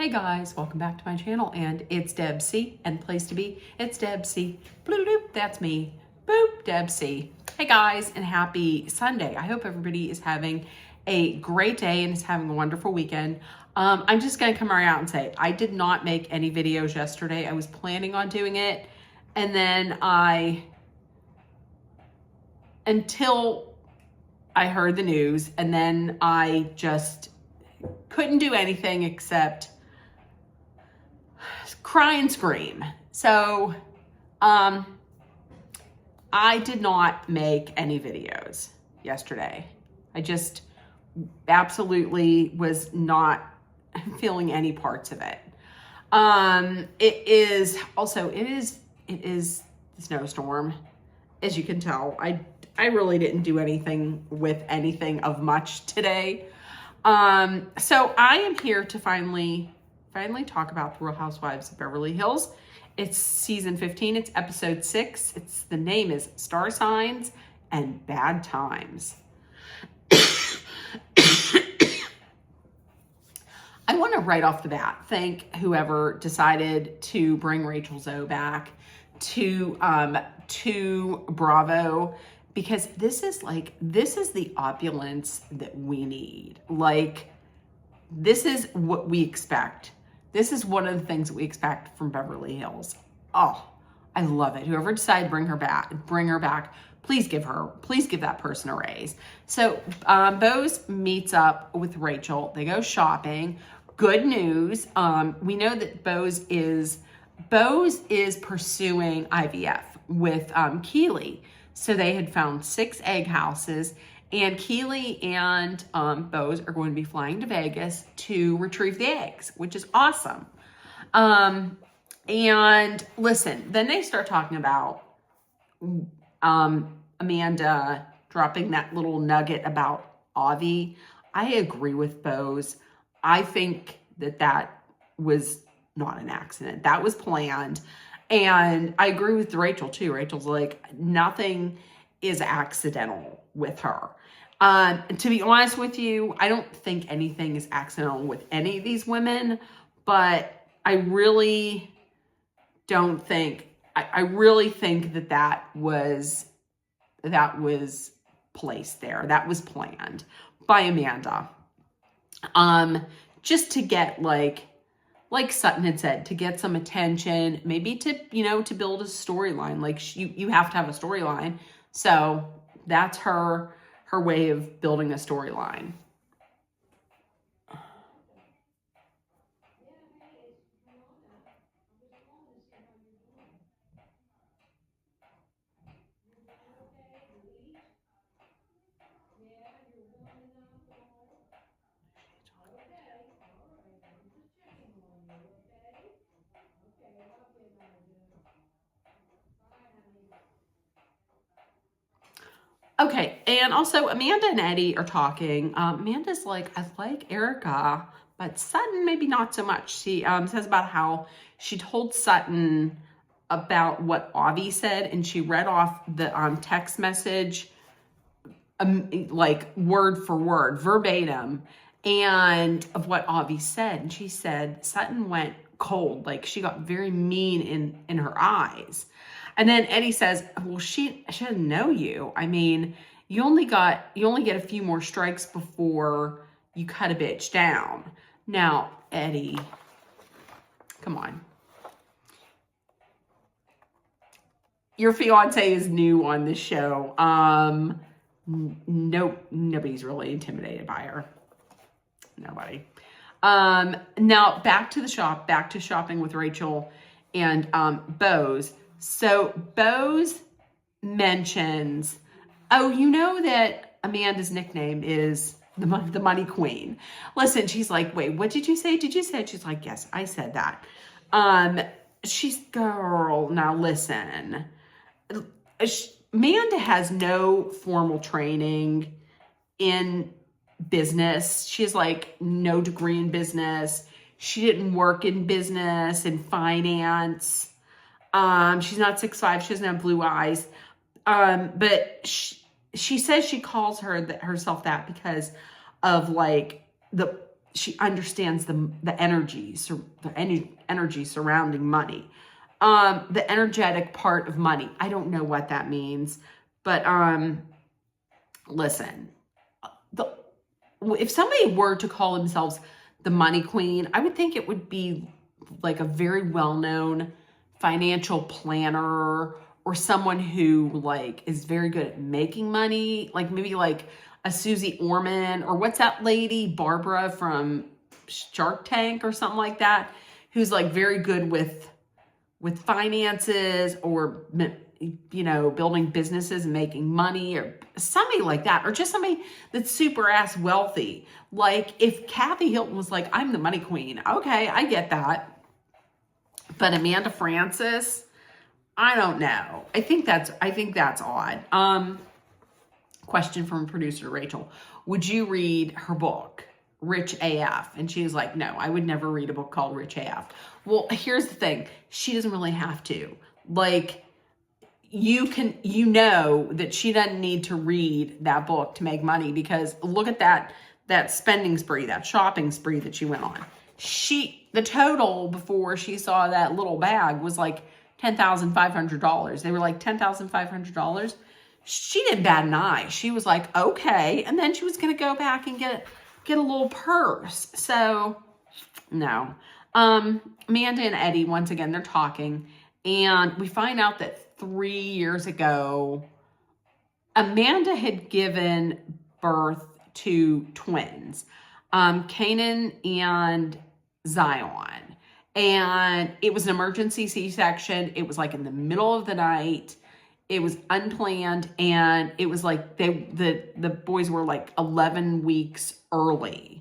Hey guys, welcome back to my channel, and it's Deb C, and place to be, it's Deb C. Bloop, bloop, that's me. Boop, Deb C. Hey guys, and happy Sunday. I hope everybody is having a great day and is having a wonderful weekend. I'm just gonna come right out and say, I did not make any videos yesterday. I was planning on doing it, and then until I heard the news, and then I just couldn't do anything except cry and scream. So I did not make any videos yesterday. I just absolutely was not feeling any parts of it. It is the snowstorm. As you can tell, I really didn't do anything with anything of much today. So I am here to finally talk about the Real Housewives of Beverly Hills. It's season 15. It's episode 6. The name is Star Signs and Bad Times. I want to right off the bat thank whoever decided to bring Rachel Zoe back to Bravo, because this is the opulence that we need. Like, this is what we expect. This is one of the things that we expect from Beverly Hills. Oh, I love it. Whoever decided to bring her back, please give that person a raise. So Bose meets up with Rachel. They go shopping. Good news. We know that Bose is pursuing IVF with Keely. So they had found 6 egg houses, and Keely and Bose are going to be flying to Vegas to retrieve the eggs, which is awesome. And listen, then they start talking about Amanda dropping that little nugget about Avi. I agree with Bose. I think that was not an accident. That was planned. And I agree with Rachel too. Rachel's like, nothing is accidental with her. To be honest with you, I don't think anything is accidental with any of these women, but I really don't think, I really think that was placed there. That was planned by Amanda. Just to get like Sutton had said, to get some attention, maybe to build a storyline. Like, you have to have a storyline. So that's her way of building a storyline. Okay, and also Amanda and Eddie are talking. Amanda's like, I like Erica, but Sutton maybe not so much. She says about how she told Sutton about what Avi said, and she read off the text message like word for word, verbatim, and of what Avi said. And she said Sutton went cold, like she got very mean in her eyes. And then Eddie says, well, she didn't know you. I mean, you only get a few more strikes before you cut a bitch down. Now, Eddie, come on. Your fiance is new on this show. Nobody's really intimidated by her. Nobody. Now back to shopping with Rachel and Bose. So Bose mentions, oh, you know that Amanda's nickname is the Money Queen. Listen, she's like, wait, what did you say? Did you say it? She's like, yes, I said that. Girl, now listen. Amanda has no formal training in business. She has like no degree in business. She didn't work in business and finance. She's not 6'5". She doesn't have blue eyes. But she says she calls herself that because of like she understands the energy, energy surrounding money. The energetic part of money. I don't know what that means, but listen, if somebody were to call themselves the money queen, I would think it would be like a very well-known financial planner or someone who like is very good at making money, like maybe like a Susie Orman, or what's that lady, Barbara from Shark Tank or something like that, who's like very good with finances, or, you know, building businesses and making money, or somebody like that, or just somebody that's super ass wealthy. Like if Kathy Hilton was like, I'm the money queen. Okay, I get that. But Amanda Francis, I don't know. I think that's odd. Question from producer Rachel. Would you read her book, Rich AF? And she was like, no, I would never read a book called Rich AF. Well, here's the thing. She doesn't really have to. Like, you know that she doesn't need to read that book to make money, because look at that spending spree, that shopping spree that she went on. The total before she saw that little bag was like $10,500. They were like $10,500. She didn't bat an eye. She was like, okay. And then she was going to go back and get a little purse. So no. Amanda and Eddie, once again, they're talking, and we find out that 3 years ago, Amanda had given birth to twins, Kanan and Zion. And it was an emergency C-section. It was like in the middle of the night. It was unplanned, and it was like the boys were like 11 weeks early.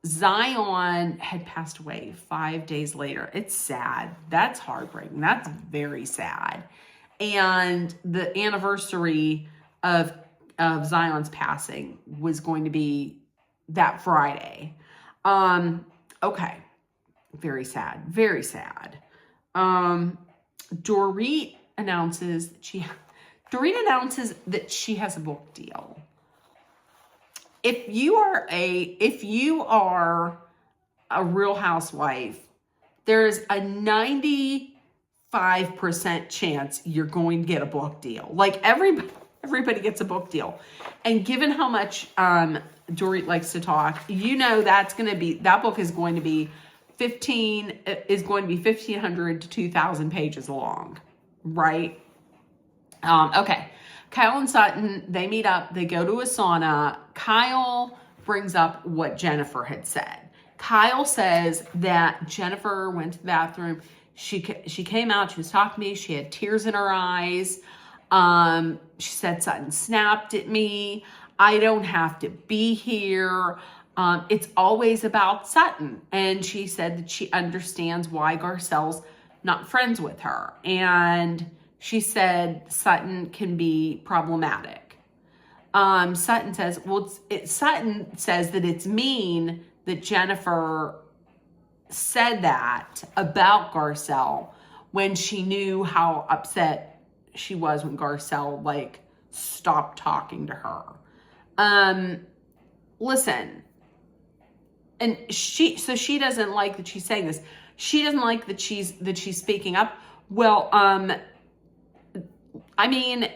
Zion had passed away 5 days later. It's sad. That's heartbreaking. That's very sad. And the anniversary of Zion's passing was going to be that Friday. Okay. Very sad. Very sad. Dorit announces that she has a book deal. If you are a Real Housewife, there's a 95% chance you're going to get a book deal. Like everybody gets a book deal. And given how much Dorit likes to talk, you know that book is going to be 1,500 to 2,000 pages long, right? Okay. Kyle and Sutton, they meet up, they go to a sauna. Kyle brings up what Jennifer had said. Kyle says that Jennifer went to the bathroom. She came out, she was talking to me, she had tears in her eyes. She said Sutton snapped at me. I don't have to be here. It's always about Sutton. And she said that she understands why Garcelle's not friends with her. And she said Sutton can be problematic. Sutton says, Sutton says that it's mean that Jennifer said that about Garcelle when she knew how upset she was when Garcelle like stopped talking to her. Listen, and she doesn't like that she's saying this. She doesn't like that she's speaking up. Well, I mean,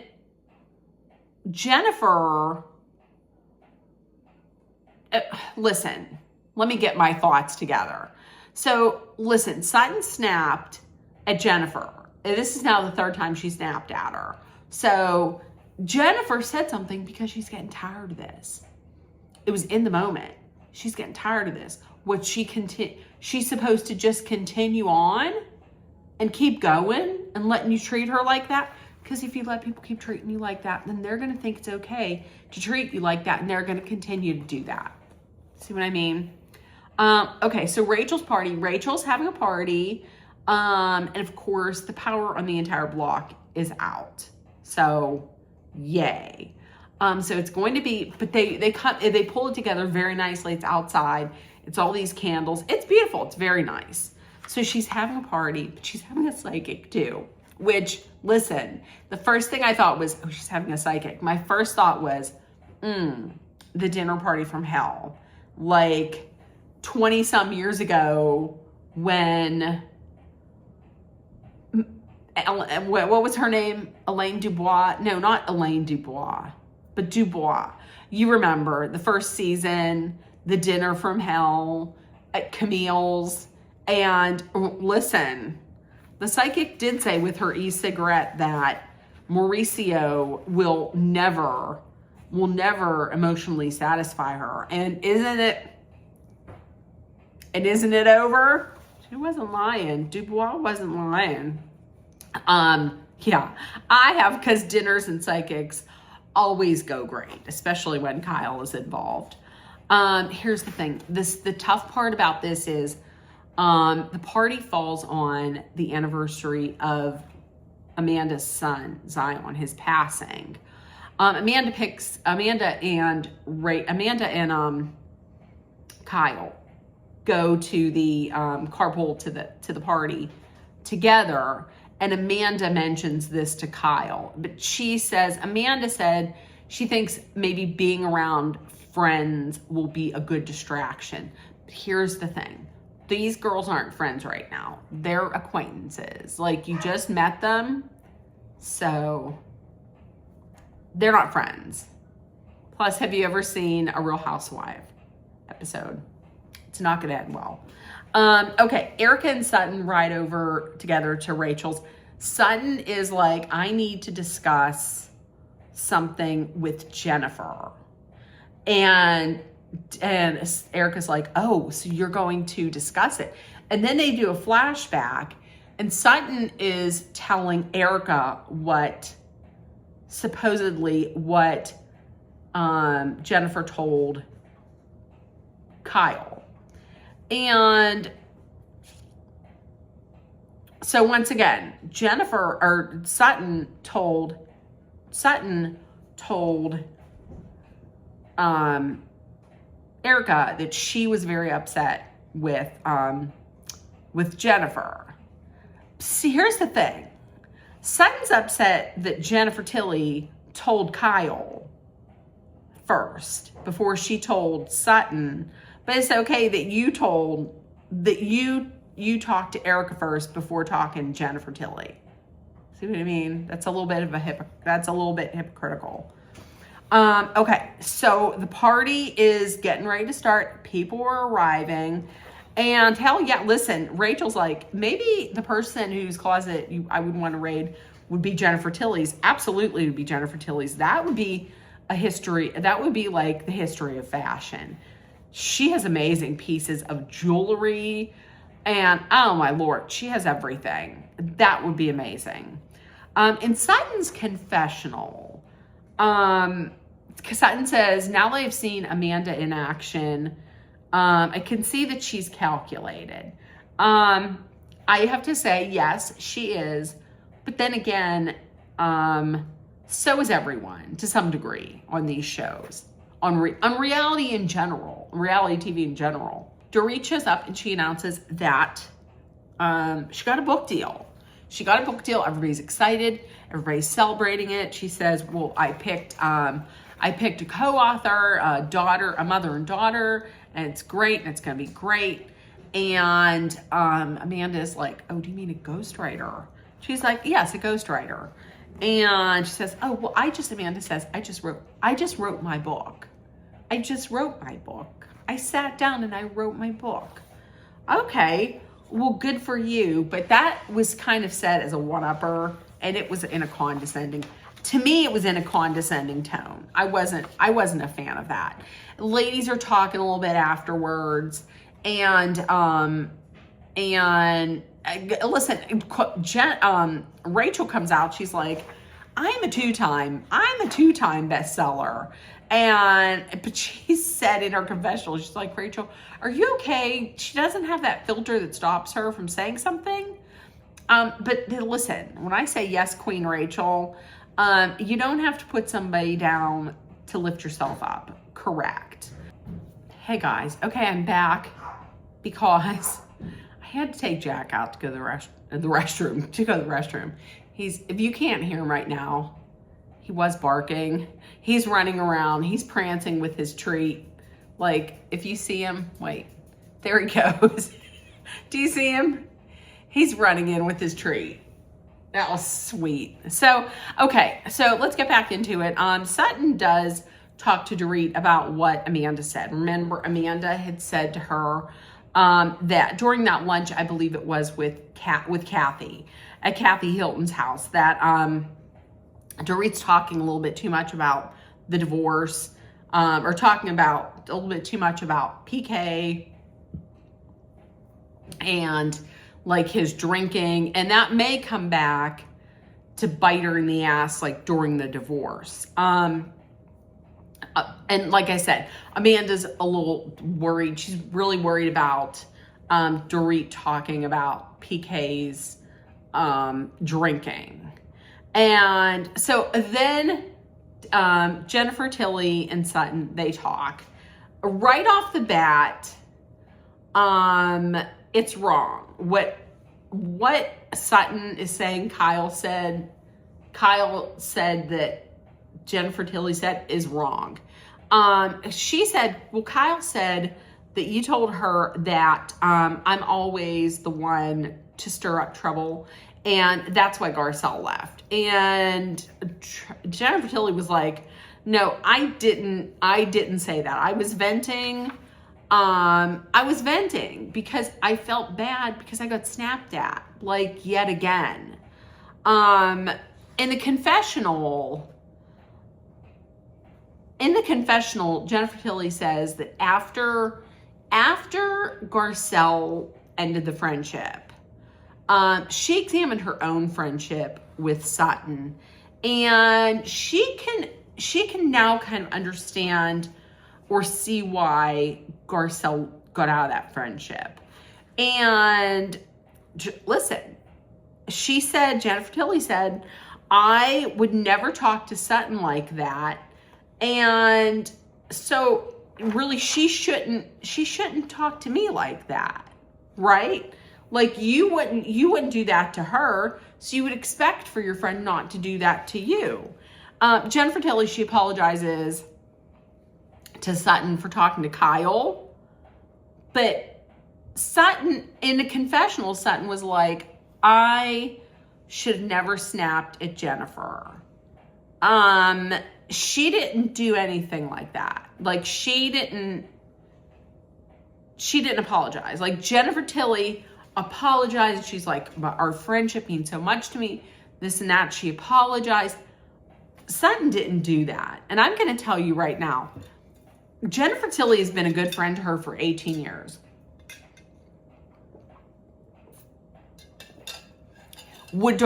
Jennifer, listen, let me get my thoughts together. So listen, Sutton snapped at Jennifer. This is now the third time she snapped at her. So Jennifer said something because she's getting tired of this. It was in the moment. She's getting tired of this. She's supposed to just continue on and keep going and letting you treat her like that? Because if you let people keep treating you like that, then they're going to think it's okay to treat you like that, and they're going to continue to do that. See what I mean? Okay, so Rachel's party. Rachel's having a party. And of course, the power on the entire block is out. So, yay. So it's going to be, but they pull it together very nicely. It's outside. It's all these candles. It's beautiful. It's very nice. So she's having a party, but she's having a psychic too. Which, listen, the first thing I thought was, oh, she's having a psychic. My first thought was, the dinner party from hell. Like, 20 some years ago when, what was her name? Elaine Dubois? No, not Elaine Dubois, but Dubois. You remember the first season, the dinner from hell at Camille's. And listen, the psychic did say with her e-cigarette that Mauricio will never emotionally satisfy her. And isn't it over? She wasn't lying. Dubois wasn't lying. Yeah, I have, because dinners and psychics always go great, especially when Kyle is involved. Here's the thing. The tough part about this is the party falls on the anniversary of Amanda's son, Zion, his passing. Amanda and Kyle go to the carpool to the party together, and Amanda mentions this to Kyle. But Amanda said she thinks maybe being around friends will be a good distraction. But here's the thing. These girls aren't friends right now. They're acquaintances. Like, you just met them, so they're not friends. Plus, have you ever seen a Real Housewife episode? It's not going to end well. Okay, Erica and Sutton ride over together to Rachel's. Sutton is like, I need to discuss something with Jennifer. And Erica's like, oh, so you're going to discuss it. And then they do a flashback, and Sutton is telling Erica supposedly what Jennifer told Kyle. And so once again, Sutton told Erica that she was very upset with Jennifer. See, here's the thing. Sutton's upset that Jennifer Tilly told Kyle first before she told Sutton, but it's okay that you talked to Erica first before talking to Jennifer Tilly. See what I mean? That's a little bit hypocritical. Okay, so the party is getting ready to start. People are arriving. And hell yeah, listen, Rachel's like, maybe the person whose closet I would want to raid would be Jennifer Tilly's. Absolutely would be Jennifer Tilly's. That would be like the history of fashion. She has amazing pieces of jewelry, and oh my Lord, she has everything. That would be amazing. In Sutton's confessional, Sutton says, now that I've seen Amanda in action, I can see that she's calculated. I have to say, yes, she is. But then again, so is everyone to some degree on these shows, on reality in general, reality TV in general. Dorit shows up and she announces that she got a book deal. She got a book deal. Everybody's excited. Everybody's celebrating it. She says, well, I picked a co-author, a mother and daughter, and it's great, and it's going to be great. And Amanda's like, oh, do you mean a ghostwriter? She's like, yes, a ghostwriter. And she says, oh, well, Amanda says, I just wrote my book. I just wrote my book. I sat down and I wrote my book. Okay, well, good for you. But that was kind of said as a one-upper, and it was in a condescending, to me, it was in a condescending tone. I wasn't a fan of that. Ladies are talking a little bit afterwards, and listen, Rachel comes out. She's like, I'm a two-time bestseller. But she said in her confessional, she's like, Rachel, are you okay? She doesn't have that filter that stops her from saying something. But listen, when I say yes, Queen Rachel, you don't have to put somebody down to lift yourself up. Correct. Hey guys, okay, I'm back because I had to take Jack out to go to the restroom. If you can't hear him right now, he was barking. He's running around. He's prancing with his treat. Like, if you see him, wait, There he goes. Do you see him? He's running in with his treat. That was sweet. So, okay, so let's get back into it. Sutton does talk to Dorit about what Amanda said. Remember, Amanda had said to her that during that lunch, I believe it was with Kathy, at Kathy Hilton's house, that Dorit's talking a little bit too much about the divorce, or talking about a little bit too much about PK and like his drinking, and that may come back to bite her in the ass like during the divorce. And like I said, Amanda's a little worried. She's really worried about Dorit talking about PK's drinking. And so then Jennifer, Tilly, and Sutton, they talk. Right off the bat, it's wrong. What Sutton is saying, Kyle said that Jennifer Tilly said is wrong. She said, well, Kyle said that you told her that I'm always the one to stir up trouble, and that's why Garcelle left. And Jennifer Tilly was like, no, I didn't say that. I was venting. I was venting because I felt bad because I got snapped at, like, yet again. In the confessional, Jennifer Tilly says that after Garcelle ended the friendship, she examined her own friendship with Sutton, and she can now kind of understand or see why Garcelle got out of that friendship. And listen, Jennifer Tilly said, I would never talk to Sutton like that. And so really she shouldn't talk to me like that, right? Like you wouldn't do that to her. So you would expect for your friend not to do that to you. Jennifer Tilly, she apologizes to Sutton for talking to Kyle, but Sutton, in the confessional, Sutton was like, I should have never snapped at Jennifer. She didn't do anything like that. Like she didn't apologize. Like Jennifer Tilly apologized. She's like, our friendship means so much to me, this and that. She apologized. Sutton didn't do that. And I'm going to tell you right now, Jennifer Tilly has been a good friend to her for 18 years. Would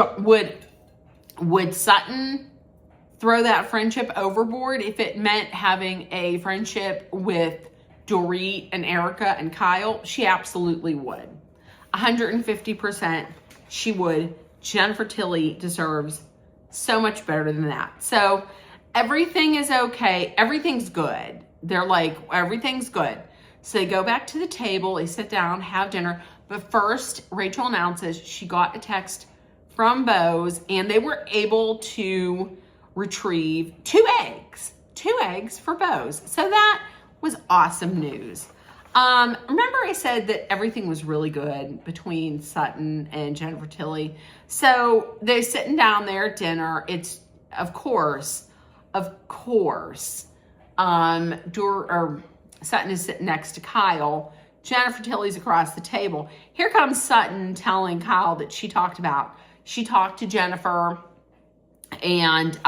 Sutton throw that friendship overboard if it meant having a friendship with Dorit and Erica and Kyle? She absolutely would. 150% she would. Jennifer Tilly deserves so much better than that. So everything is okay. Everything's good. They're like, everything's good. So they go back to the table, they sit down, have dinner. But first, Rachel announces she got a text from Bose, and they were able to retrieve 2 eggs for Bose. So that was awesome news. Remember I said that everything was really good between Sutton and Jennifer Tilly. So they're sitting down there at dinner. It's, of course, Sutton is sitting next to Kyle. Jennifer Tilly's across the table. Here comes Sutton telling Kyle that she talked to Jennifer, and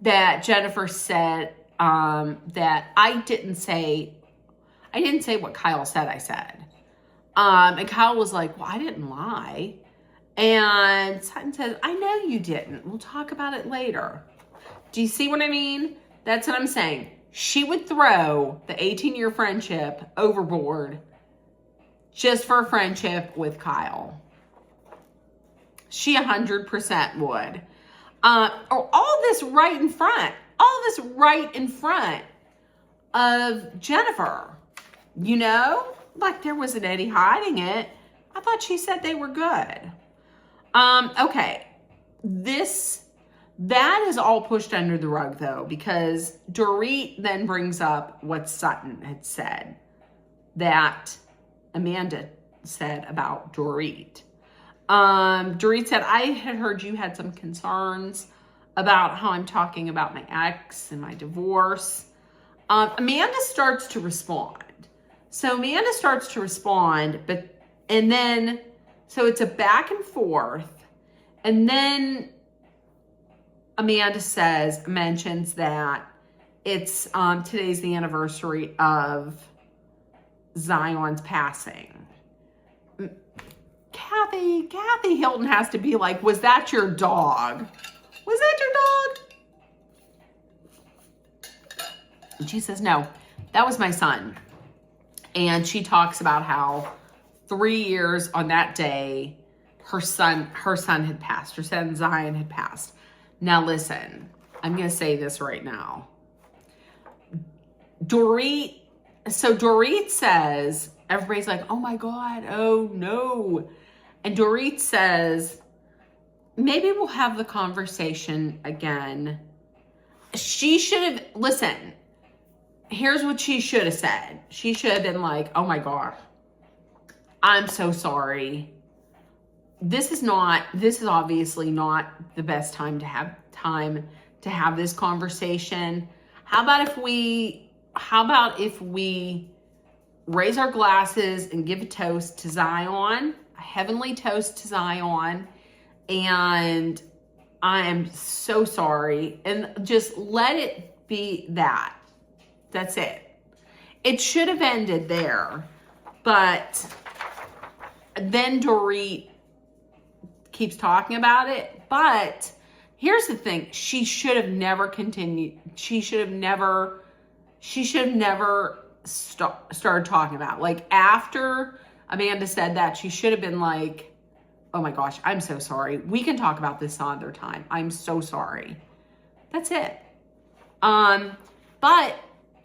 that Jennifer said that I didn't say what Kyle said I said. And Kyle was like, well, I didn't lie. And Sutton says, I know you didn't. We'll talk about it later. Do you see what I mean? That's what I'm saying. She would throw the 18-year friendship overboard just for a friendship with Kyle. She 100% would. All this right in front of Jennifer. You know, like there wasn't any hiding it. I thought she said they were good. Okay, that is all pushed under the rug though, because Dorit then brings up what Sutton had said, that Amanda said about Dorit. Dorit said, I had heard you had some concerns about how I'm talking about my ex and my divorce. Amanda starts to respond. So Amanda starts to respond, and then, so it's a back and forth. And then Amanda mentions that it's, today's the anniversary of Zion's passing. Kathy Hilton has to be like, was that your dog? Was that your dog? And she says, no, that was my son. And she talks about how 3 years on that day, her son had passed. Her son Zion had passed. Now listen, I'm going to say this right now. Dorit says, everybody's like, oh my God, oh no. And Dorit says, maybe we'll have the conversation again. She should have, listen, here's what she should have said. She should have been like, oh my God, I'm so sorry. This is obviously not the best time to have this conversation. How about if we raise our glasses and give a toast to Zion, a heavenly toast to Zion, and I am so sorry, and just let it be that. That's it. It should have ended there, but then Dorit keeps talking about it. But here's the thing. She should have never continued. She should have never started talking about it. Like, after Amanda said that, she should have been like, oh my gosh, I'm so sorry. We can talk about this some other time. I'm so sorry. That's it. But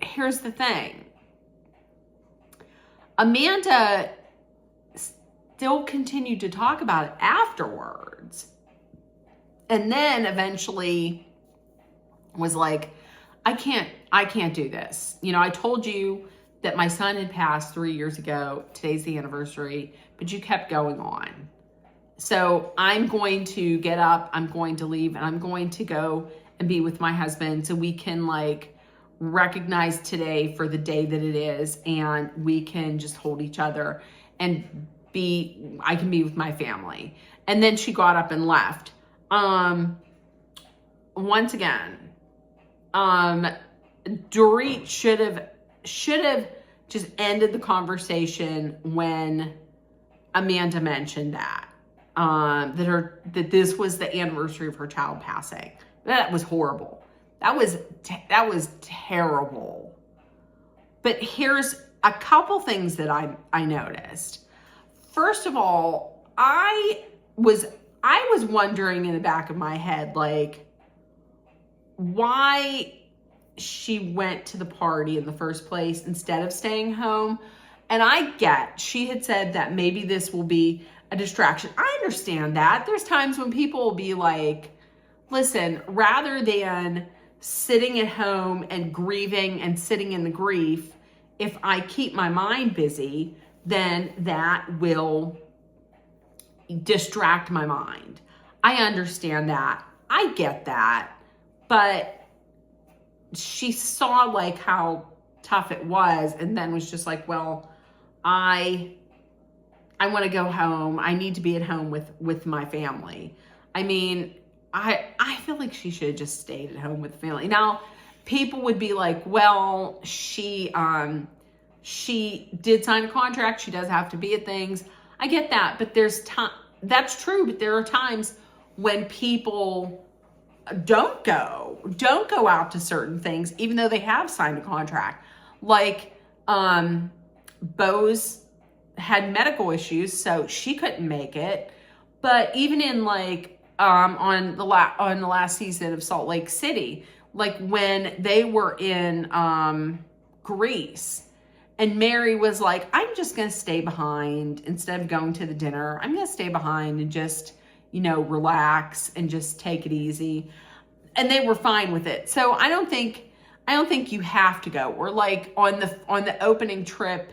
here's the thing. Amanda still continued to talk about it afterwards. And then eventually was like, I can't do this. You know, I told you that my son had passed 3 years ago. Today's the anniversary, but you kept going on. So I'm going to get up, I'm going to leave, and I'm going to go and be with my husband so we can like recognize today for the day that it is, and we can just hold each other and I can be with my family. And then she got up and left. Once again, Dorit should have just ended the conversation when Amanda mentioned that this was the anniversary of her child passing. That was horrible. That was terrible. But here's a couple things that I noticed. First of all, I was wondering in the back of my head, like, why she went to the party in the first place instead of staying home. And she had said that maybe this will be a distraction. I understand that. There's times when people will be like, listen, rather than sitting at home and grieving and sitting in the grief, if I keep my mind busy, then that will distract my mind. I understand that. I get that. But she saw like how tough it was, and then was just like, well, I want to go home. I need to be at home with my family. I mean, I feel like she should have just stayed at home with the family. Now, people would be like, well, she did sign a contract. She does have to be at things. I get that, but that's true. But there are times when people don't go out to certain things, even though they have signed a contract. Like, Bose had medical issues, so she couldn't make it. But even in like, on the last season of Salt Lake City, like when they were in, Greece, and Mary was like, I'm just going to stay behind instead of going to the dinner. I'm going to stay behind and just, relax and just take it easy. And they were fine with it. So I don't think you have to go. Or like on the opening trip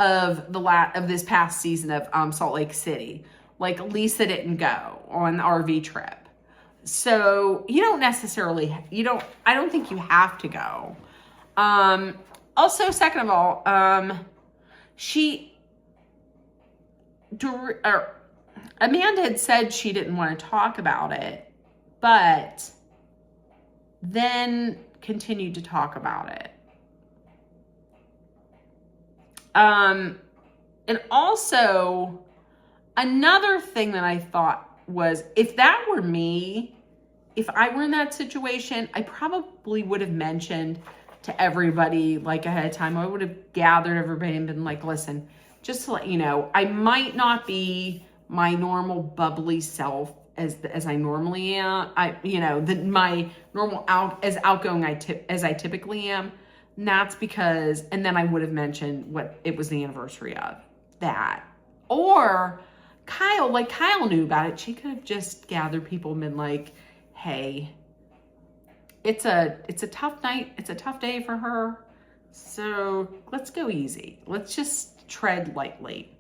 of this past season of Salt Lake City. Like Lisa didn't go on the RV trip. So you don't necessarily, I don't think you have to go. Also, second of all, Amanda had said she didn't want to talk about it, but then continued to talk about it. And also, another thing that I thought was, if that were me, if I were in that situation, I probably would have mentioned to everybody like ahead of time. I would have gathered everybody and been like, listen, just to let you know, I might not be my normal bubbly self as I normally am. My normal as outgoing as I typically am. And that's because, and then I would have mentioned what it was the anniversary of that. Or Kyle knew about it. She could have just gathered people and been like, hey, it's a tough night. It's a tough day for her. So let's go easy. Let's just tread lightly.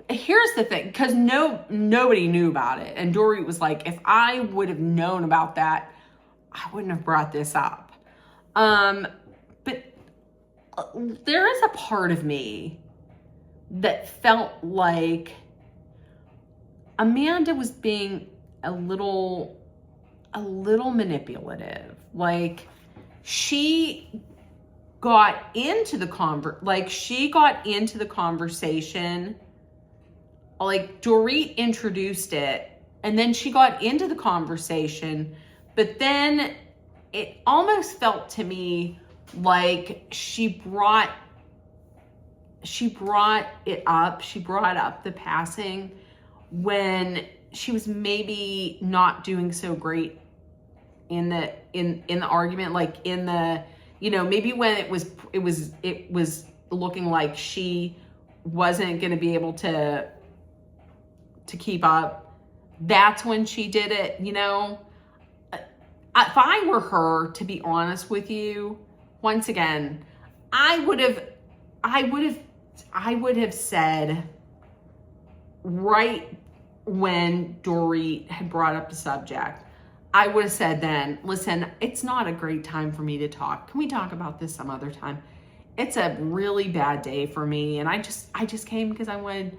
Here's the thing, because nobody knew about it. And Dory was like, if I would have known about that, I wouldn't have brought this up. But there is a part of me that felt like Amanda was being a little manipulative. Like she got into the conversation, like Dorit introduced it, and then she got into the conversation, but then it almost felt to me like she brought it up. She brought up the passing when she was maybe not doing so great in the argument, like in the, maybe when it was looking like she wasn't going to be able to keep up. That's when she did it. If I were her, to be honest with you, once again, I would have said right when Dory had brought up the subject, I would have said then, listen, it's not a great time for me to talk. Can we talk about this some other time? It's a really bad day for me. And I just came because I wanted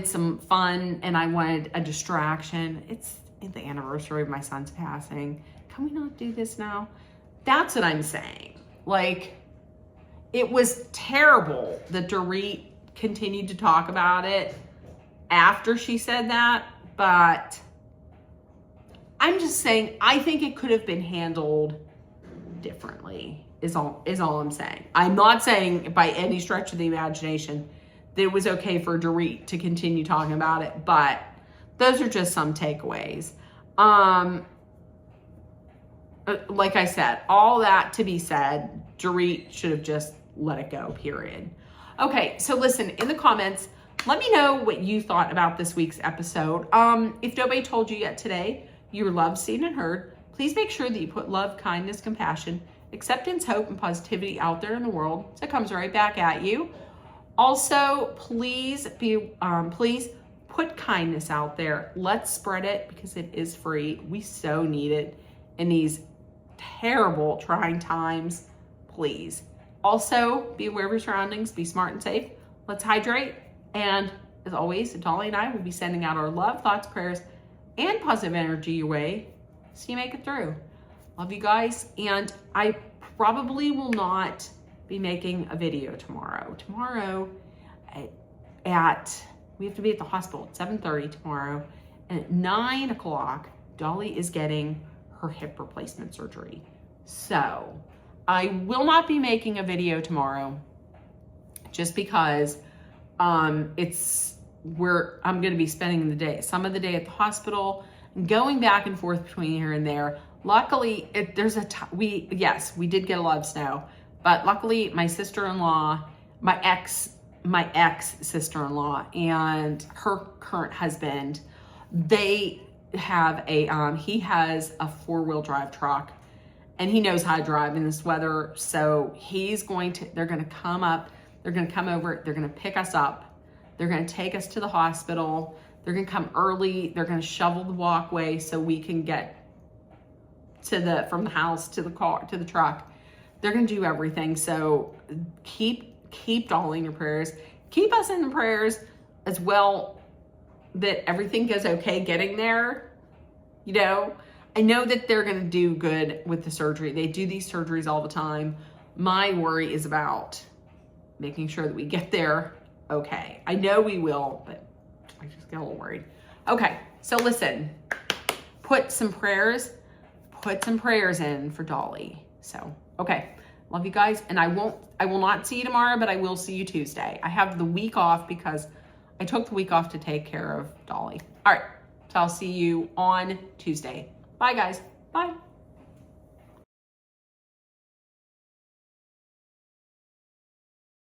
some fun and I wanted a distraction. It's the anniversary of my son's passing. Can we not do this now? That's what I'm saying. Like, it was terrible that Dorit continued to talk about it after she said that, but I'm just saying, I think it could have been handled differently, is all I'm saying. I'm not saying by any stretch of the imagination that it was okay for Dorit to continue talking about it, but those are just some takeaways. Like I said, all that to be said, Dorit should have just let it go, period. Okay, so listen, in the comments, let me know what you thought about this week's episode. If nobody told you yet today, you were loved, seen, and heard. Please make sure that you put love, kindness, compassion, acceptance, hope, and positivity out there in the world, so it comes right back at you. Also, please put kindness out there. Let's spread it because it is free. We so need it in these terrible, trying times. Please. Also, be aware of your surroundings. Be smart and safe. Let's hydrate. And as always, Dolly and I will be sending out our love, thoughts, prayers, and positive energy your way so you make it through. Love you guys. And I probably will not be making a video tomorrow. Tomorrow we have to be at the hospital at 7:30 tomorrow. And at 9 o'clock, Dolly is getting her hip replacement surgery. So I will not be making a video tomorrow just because I'm going to be spending some of the day at the hospital and going back and forth between here and there. Luckily, we did get a lot of snow, but luckily my sister-in-law, my ex sister-in-law and her current husband, they have he has a 4-wheel drive truck, and he knows how to drive in this weather. So they're going to come up, they're going to come over, they're going to pick us up. They're going to take us to the hospital. They're going to come early. They're going to shovel the walkway so we can get from the house to the car, to the truck. They're going to do everything. So keep Dolly in your prayers. Keep us in the prayers as well, that everything goes okay getting there. You know, I know that they're going to do good with the surgery. They do these surgeries all the time. My worry is about making sure that we get there okay. I know we will, but I just get a little worried. Okay, so listen, put some prayers in for Dolly. So, okay, love you guys. And I will not see you tomorrow, but I will see you Tuesday. I have the week off because I took the week off to take care of Dolly. All right, so I'll see you on Tuesday. Bye guys, bye.